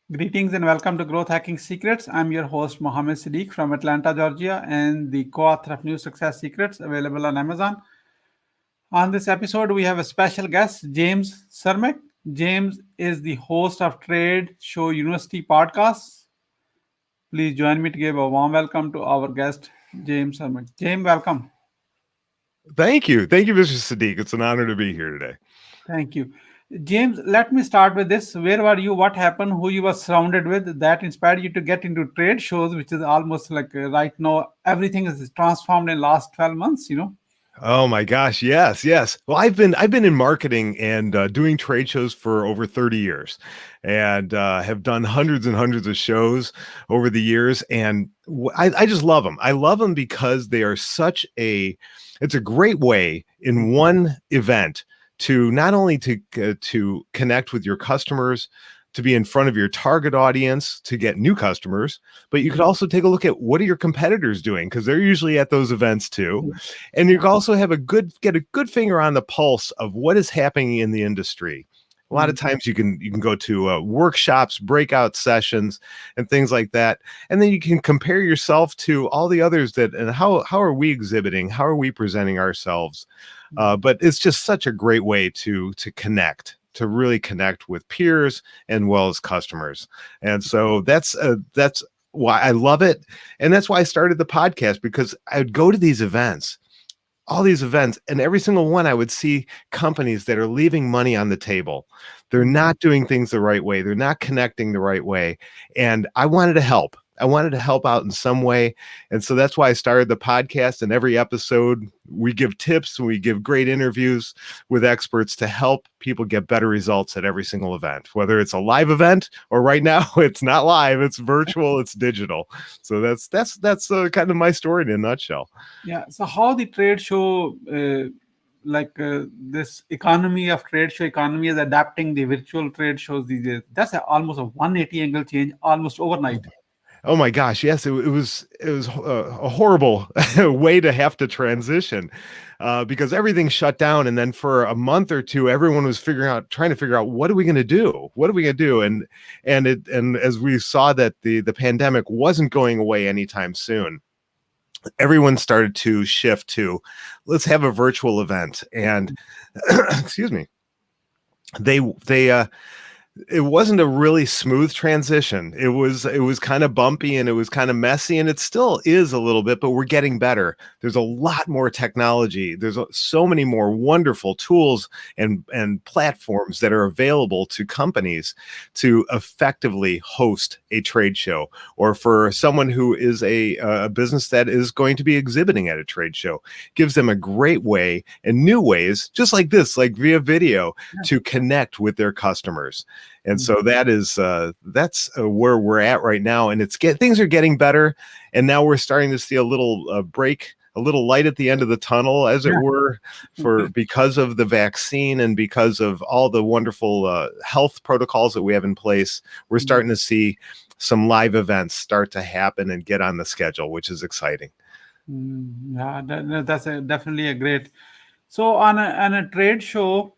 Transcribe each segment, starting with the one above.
Greetings and welcome to Growth Hacking Secrets. I'm your host, Muhammad Siddique from Atlanta, Georgia, and the co author of New Success Secrets available on Amazon. On this episode, we have a special guest, James Cermak. James is the host of Trade Show University podcast. Please join me to give a warm welcome to our guest, James Cermak. James, welcome. Thank you. Thank you, Mr. Siddique. It's an honor to be here today. Thank you. James, let me start with this. Where were you? What happened? Who you were surrounded with that inspired you to get into trade shows, which is almost like right now, everything is transformed in last 12 months? Oh my gosh, yes. Well, I've been in marketing and doing trade shows for over 30 years, and have done hundreds and hundreds of shows over the years. And I just love them. I love them because they are it's a great way in one event to not only to connect with your customers, to be in front of your target audience, to get new customers, but you could also take a look at what are your competitors doing, because they're usually at those events too. And you can also get a good finger on the pulse of what is happening in the industry. A lot of times you can go to workshops, breakout sessions, and things like that, and then you can compare yourself to all the others and how are we exhibiting, how are we presenting ourselves. But it's just such a great way to really connect with peers and well as customers. And so that's why I love it. And that's why I started the podcast, because I would go to all these events, and every single one I would see companies that are leaving money on the table. They're not doing things the right way. They're not connecting the right way. And I wanted to help. I wanted to help out in some way. And so that's why I started the podcast. And every episode, we give tips and we give great interviews with experts to help people get better results at every single event, whether it's a live event or right now it's not live, it's virtual, it's digital. So that's kind of my story in a nutshell. Yeah. So, how the trade show, this economy of trade show economy is adapting the virtual trade shows these days. That's almost a 180 angle change almost overnight. Oh my gosh, yes, it was a horrible way to have to transition, because everything shut down, and then for a month or two, everyone was trying to figure out what are we going to do, and as we saw that the pandemic wasn't going away anytime soon, everyone started to shift to let's have a virtual event, and excuse me, they it wasn't a really smooth transition. It was kind of bumpy and it was kind of messy, and it still is a little bit, but we're getting better. There's a lot more technology. There's so many more wonderful tools and platforms that are available to companies to effectively host a trade show, or for someone who is a business that is going to be exhibiting at a trade show. Gives them a great way and new ways, just like this, like via video, to connect with their customers. And so that's where we're at right now, and things are getting better. And now we're starting to see a little break, a little light at the end of the tunnel, as it were, because of the vaccine and because of all the wonderful health protocols that we have in place. We're starting to see some live events start to happen and get on the schedule, which is exciting. Yeah, that's definitely a great. So on a trade show,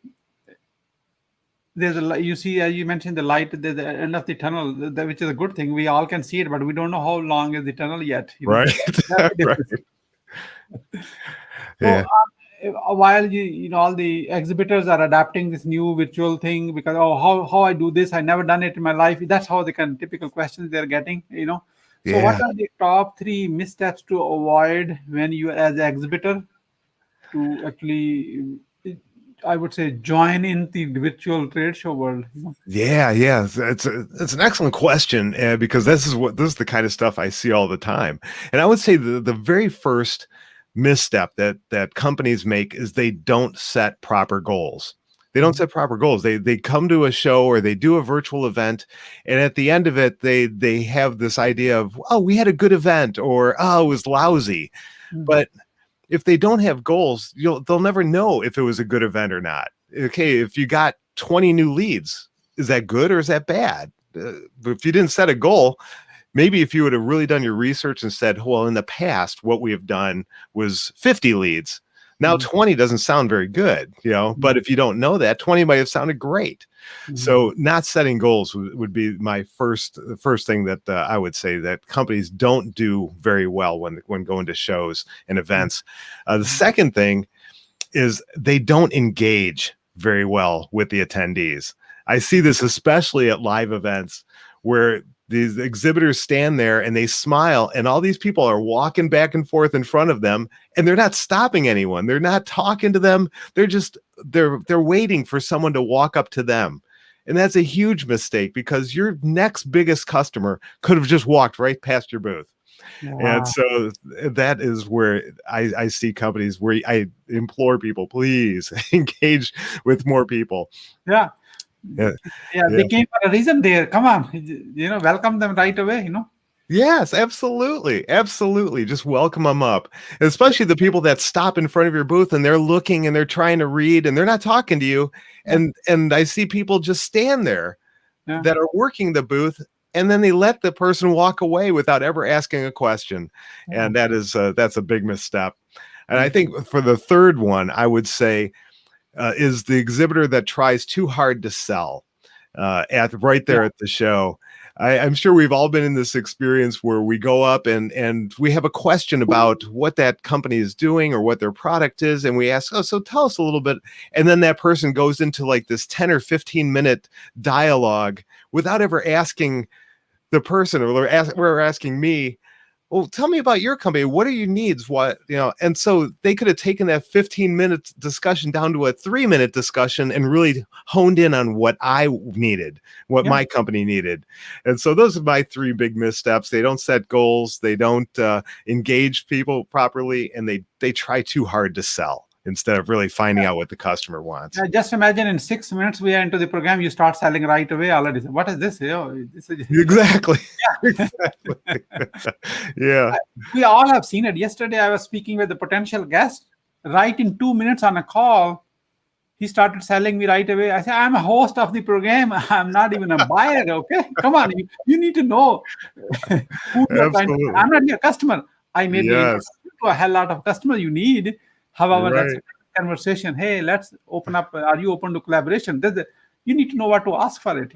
there's you see, as you mentioned, the light at the end of the tunnel, which is a good thing. We all can see it, but we don't know how long is the tunnel yet. Right. That's the Right. difference. So Yeah. while all the exhibitors are adapting this new virtual thing, because how I do this, I never done it in my life. That's how the kind of typical questions they're getting. So what Yeah. are the top three missteps to avoid when you as an exhibitor to actually, I would say, join in the virtual trade show world? Yeah. It's an excellent question, because this is the kind of stuff I see all the time. And I would say the very first misstep that companies make is they don't set proper goals. They don't set proper goals. They come to a show or they do a virtual event, and at the end of it, they have this idea of, oh, we had a good event, or oh, it was lousy. Mhm. But if they don't have goals, they'll never know if it was a good event or not. Okay, if you got 20 new leads, is that good or is that bad? But if you didn't set a goal, maybe if you would have really done your research and said, well, in the past, what we have done was 50 leads, Now, Mhm. 20 doesn't sound very good, but if you don't know that, 20 might have sounded great. Mhm. So not setting goals would be my first thing that I would say that companies don't do very well when going to shows and Mhm. events. The second thing is they don't engage very well with the attendees. I see this especially at live events where these exhibitors stand there and they smile and all these people are walking back and forth in front of them and they're not stopping anyone. They're not talking to them. They're waiting for someone to walk up to them. And that's a huge mistake because your next biggest customer could have just walked right past your booth. And Wow. so that is where I see companies where I implore people, please engage with more people. Yeah. Yeah, Yeah. yeah. They came for a reason there. Come on. Welcome them right away. Yes, absolutely. Absolutely. Just welcome them up. Especially the people that stop in front of your booth and they're looking and they're trying to read and they're not talking to you. Yeah. And I see people just stand there Yeah. that are working the booth and then they let the person walk away without ever asking a question. Yeah. And that's a big misstep. And I Mm. think for the third one, I would say is the exhibitor that tries too hard to sell at right Yeah. there at the show. I'm sure we've all been in this experience where we go up and we have a question about what that company is doing or what their product is, and we ask, "Oh, so tell us a little bit." And then that person goes into like this 10 or 15-minute dialogue without ever asking the person, or we're asking me, well, tell me about your company. What are your needs? And so they could have taken that 15-minute discussion down to a 3-minute discussion and really honed in on what I needed, what Yeah. my company needed. And so those are my three big missteps. They don't set goals. They don't engage people properly, and they try too hard to sell instead of really finding out what the customer wants. Yeah, just imagine in 6 minutes we are into the program, you start selling right away already. What is this? This is, Exactly. yeah. Exactly. Yeah. We all have seen it. Yesterday, I was speaking with a potential guest. Right in 2 minutes on a call, he started selling me right away. I said, I'm a host of the program. I'm not even a buyer. Okay. Come on. You need to know who you are trying to. Absolutely. I'm not your customer. I made the Yes. introduction to a hell lot of customers you need. However, that's a Right. conversation. Hey, let's open up. Are you open to collaboration? You need to know what to ask for it.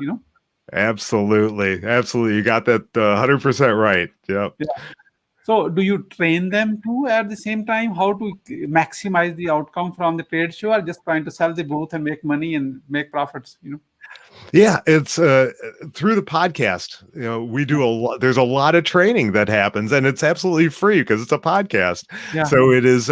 Absolutely. Absolutely. You got that 100% right. Yep. Yeah. So, do you train them too at the same time how to maximize the outcome from the trade show, or just trying to sell the booth and make money and make profits? Yeah, it's through the podcast. We do a lot. There's a lot of training that happens, and it's absolutely free because it's a podcast. Yeah. So it is.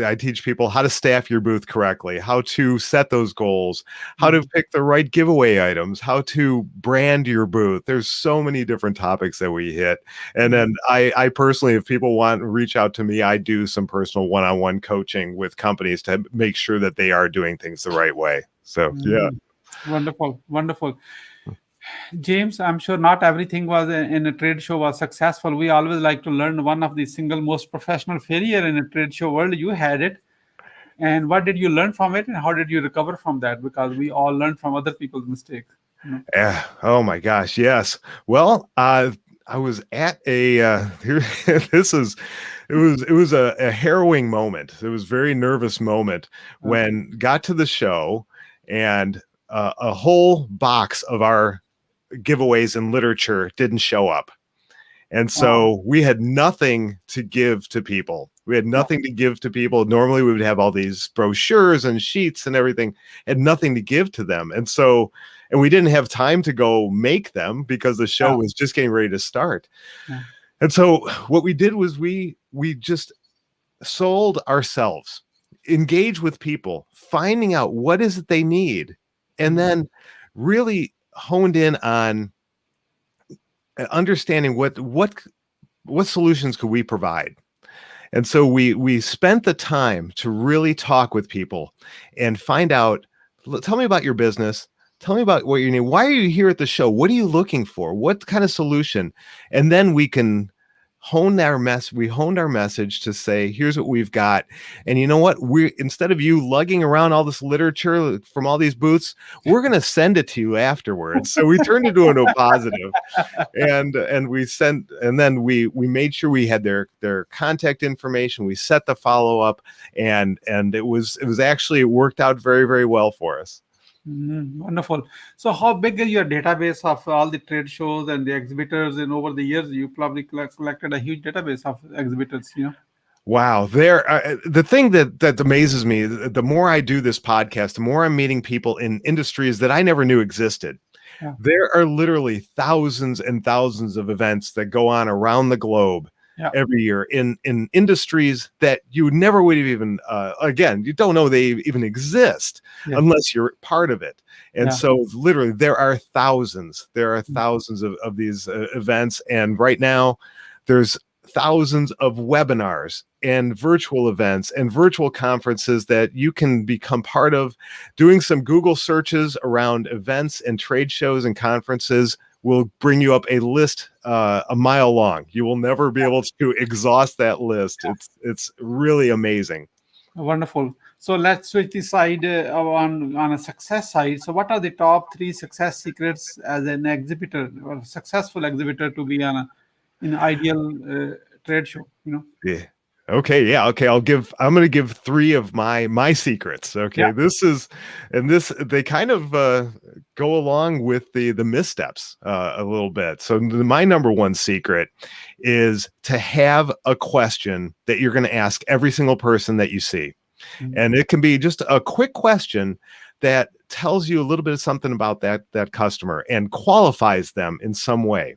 I teach people how to staff your booth correctly, how to set those goals, how to pick the right giveaway items, how to brand your booth. There's so many different topics that we hit. And then I personally, if people want to reach out to me, I do some personal one-on-one coaching with companies to make sure that they are doing things the right way. So yeah. Wonderful, wonderful. James, I'm sure not everything was in a trade show was successful. We always like to learn one of the single most professional failure in a trade show world. You had it. And what did you learn from it? And how did you recover from that? Because we all learn from other people's mistakes. Yeah. Oh my gosh. Yes. Well, I was at a this is it was a harrowing moment. It was a very nervous moment when got to the show and a whole box of our giveaways and literature didn't show up. And so we had nothing to give to people. We had nothing to give to people. Normally we would have all these brochures and sheets and everything, and nothing to give to them. And we didn't have time to go make them because the show was just getting ready to start. And so what we did was we just sold ourselves, engage with people, finding out what is it they need, and then really honed in on understanding what solutions could we provide. And so we spent the time to really talk with people and find out, tell me about your business, tell me about what you need, why are you here at the show, what are you looking for, what kind of solution, and then we can we honed our message to say, here's what we've got. And you know what? Instead of you lugging around all this literature from all these booths, we're going to send it to you afterwards. So we turned it into a positive. And we sent, and then we made sure we had their contact information. We set the follow up, and it worked out very, very well for us. Wonderful. So, how big is your database of all the trade shows and the exhibitors? And over the years, you probably collected a huge database of exhibitors. Wow. The thing that amazes me, the more I do this podcast, the more I'm meeting people in industries that I never knew existed. Yeah. There are literally thousands and thousands of events that go on around the globe every year in industries that you never would have even, again, you don't know they even exist unless you're part of it. And so literally there are thousands of these events. And right now there's thousands of webinars and virtual events and virtual conferences that you can become part of. Doing some Google searches around events and trade shows and conferences will bring you up a list a mile long. You will never be able to exhaust that list. It's really amazing. Wonderful. So let's switch the side on a success side. So what are the top 3 success secrets as an exhibitor or a successful exhibitor to be on an ideal trade show? Yeah. Okay. Yeah. Okay. I'm going to give 3 of my secrets. Okay. They kind of go along with the missteps a little bit. So my number 1 secret is to have a question that you're going to ask every single person that you see. And it can be just a quick question that tells you a little bit of something about that customer and qualifies them in some way.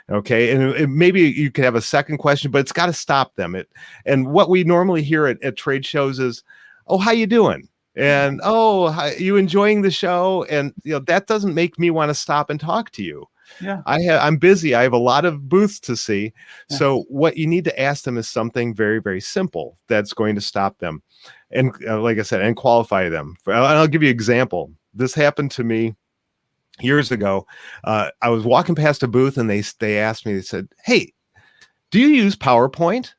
Okay. And maybe you could have a second question, but it's got to stop them. And what we normally hear at trade shows is, "Oh, how you doing?" And, "Oh, you enjoying the show?" And that doesn't make me want to stop and talk to you. Yeah. I'm busy. I have a lot of booths to see. Yeah. So what you need to ask them is something very, very simple that's going to stop them. And like I said, and qualify them. I'll give you an example. This happened to me years ago. I was walking past a booth and they asked me, they said, "Hey, do you use PowerPoint?"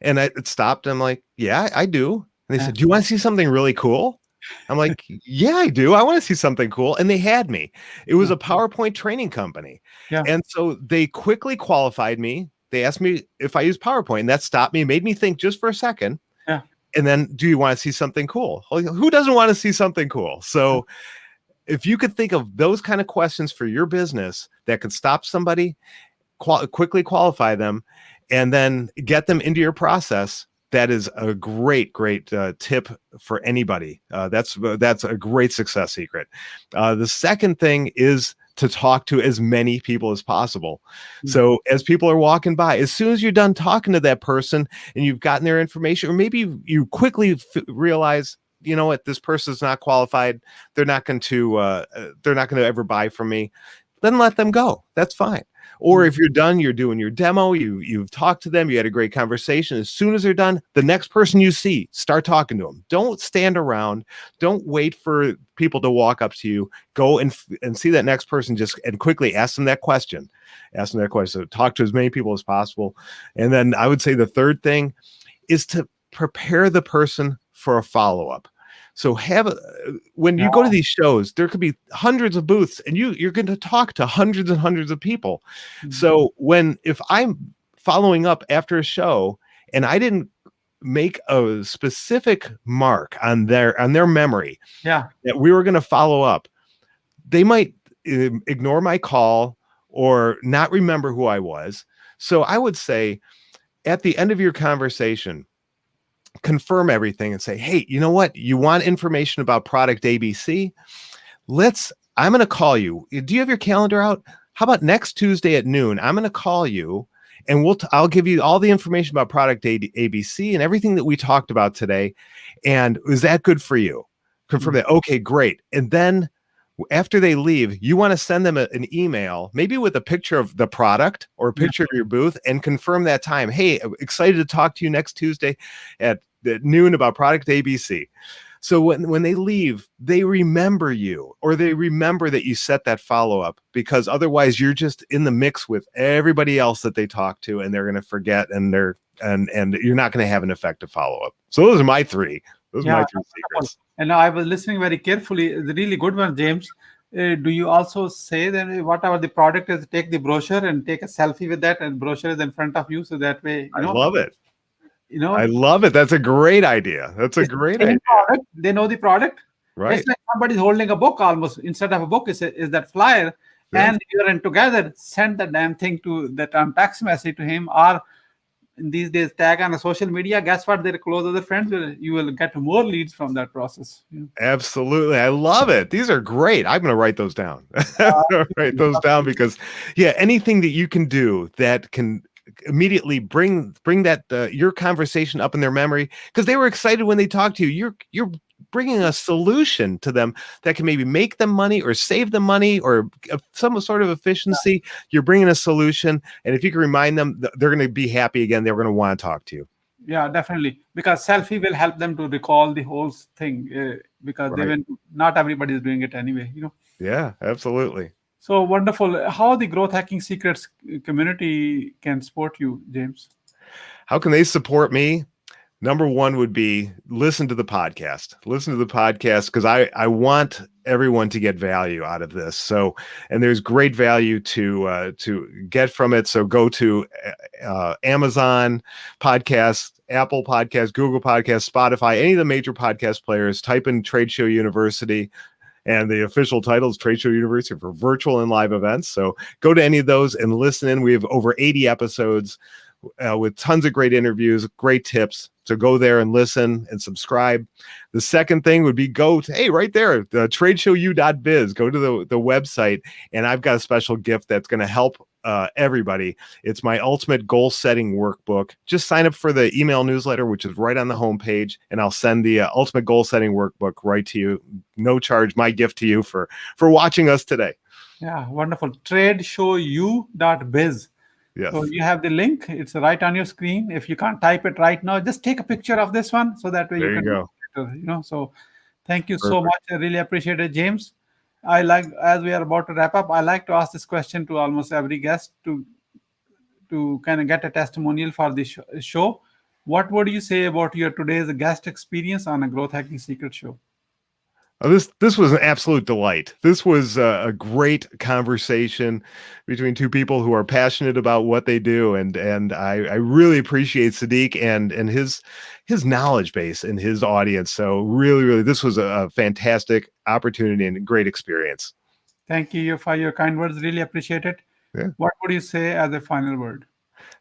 And it stopped. I'm like, "Yeah, I do." And they said, "Do you want to see something really cool?" I'm like, "Yeah, I do. I want to see something cool." And they had me. It was a PowerPoint training company. Yeah. And so they quickly qualified me. They asked me if I use PowerPoint, and that stopped me, made me think just for a second. Yeah. And then, "Do you want to see something cool?" Well, who doesn't want to see something cool? So if you could think of those kind of questions for your business that could stop somebody, quickly qualify them, and then get them into your process, that is a great tip for anybody. That's a great success secret. The second thing is to talk to as many people as possible. So as people are walking by, as soon as you're done talking to that person and you've gotten their information, or maybe you quickly realize, you know what, this person's not qualified. They're not going to ever buy from me. Then let them go. That's fine. Or if you're done, you're doing your demo, you've talked to them, you had a great conversation. As soon as they're done, the next person you see, start talking to them. Don't stand around. Don't wait for people to walk up to you. Go and see that next person and quickly ask them that question. Ask them that question. So talk to as many people as possible. And then I would say the third thing is to prepare the person for a follow-up. So when you go to these shows, there could be hundreds of booths and you're going to talk to hundreds and hundreds of people. So if I'm following up after a show and I didn't make a specific mark on their memory that we were going to follow up, they might ignore my call or not remember who I was. So I would say at the end of your conversation, confirm everything and say, "Hey, you know what? You want information about product ABC? I'm going to call you. Do you have your calendar out? How about next Tuesday at noon? I'm going to call you and I'll give you all the information about product ABC and everything that we talked about today. And is that good for you?" Confirm that. Okay, great. And then after they leave, you want to send them an email, maybe with a picture of the product or a picture of your booth, and confirm that time. "Hey, I'm excited to talk to you next Tuesday at noon about product ABC." So when they leave, they remember you, or they remember that you set that follow up, because otherwise you're just in the mix with everybody else that they talk to, and they're going to forget, and and you're not going to have an effective follow up. So those are my three. Those are Yeah, my three that's wonderful. secrets. And now I was listening very carefully. The really good one, James. Do you also say that whatever the product is, take the brochure and take a selfie with that, and brochure is in front of you, so that way, I love it. you I know, love it. That's a great idea. That's a it's the great same idea. product. They know the product. It's Right. like somebody's holding a book almost. Instead of a book, is that flyer, Yes. and you're in together. Send the damn thing to that text message to him, or in these days tag on a social media. Guess what? Their close other friends you will get more leads from that process. Absolutely. I love it. These are great. I'm going to write those down. I'm gonna write those down because, yeah, anything that you can do that can immediately bring that your conversation up in their memory, because they were excited when they talked to you. You're bringing a solution to them that can maybe make them money or save them money or some sort of efficiency. You're bringing a solution, and if you can remind them, they're going to be happy again. They're going to want to talk to you. Yeah, definitely. Because selfie will help them to recall the whole thing. Because they Right. will not everybody is doing it anyway. Yeah, absolutely. So wonderful. How the growth hacking secrets community can support you, James? How can they support me? Number one would be listen to the podcast. Listen to the podcast, because I want everyone to get value out of this. So, and there's great value to get from it. So go to Amazon Podcasts, Apple Podcasts, Google Podcasts, Spotify, any of the major podcast players. Type in Trade Show University. And the official title is Trade Show University for virtual and live events. So go to any of those and listen in. We have over 80 episodes with tons of great interviews, great tips. So go there and listen and subscribe. The second thing would be go to, hey, right there, the tradeshowu.biz. Go to the website, and I've got a special gift that's going to help everybody. It's my ultimate goal setting workbook. Just sign up for the email newsletter, which is right on the homepage, and I'll send the ultimate goal setting workbook right to you. No charge. My gift to you for watching us today. Yeah, wonderful. Tradeshowu.biz. Yes. So you have the link. It's right on your screen. If you can't type it right now, just take a picture of this one, so that way There you you can go. So thank you so Perfect. much. I really appreciate it, James. I like, as we are about to wrap up, I like to ask this question to almost every guest to kind of get a testimonial for the show. What would you say about your today's guest experience on a growth hacking secret show? This was an absolute delight. This was a great conversation between two people who are passionate about what they do, and I really appreciate Siddique and his knowledge base and his audience. So really, this was a fantastic opportunity and a great experience. Thank you for your kind words. Really appreciate it. Yeah. What would you say as a final word?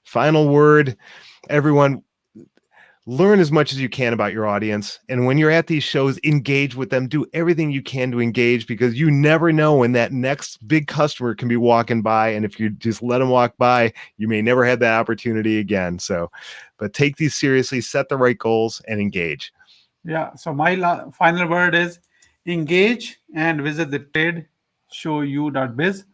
Final word, everyone. Learn as much as you can about your audience. And when you're at these shows, engage with them. Do everything you can to engage, because you never know when that next big customer can be walking by. And if you just let them walk by, you may never have that opportunity again. So, but take these seriously, set the right goals, and engage. Yeah. So my final word is engage and visit the tradeshowu.biz.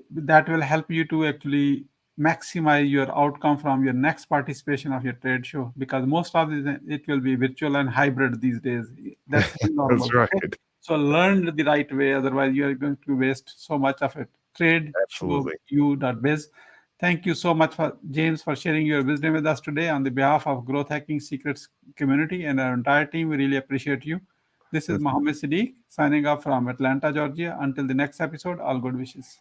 That will help you to actually maximize your outcome from your next participation of your trade show, because most of it will be virtual and hybrid these days. That's normal. That's right. Okay? So learn the right way, otherwise you are going to waste so much of it. Absolutely. Tradeshowu.biz. Thank you so much, for James, for sharing your wisdom with us today on the behalf of Growth Hacking Secrets community and our entire team. We really appreciate you. This is That's Muhammad Siddique signing off from Atlanta, Georgia. Until the next episode, all good wishes.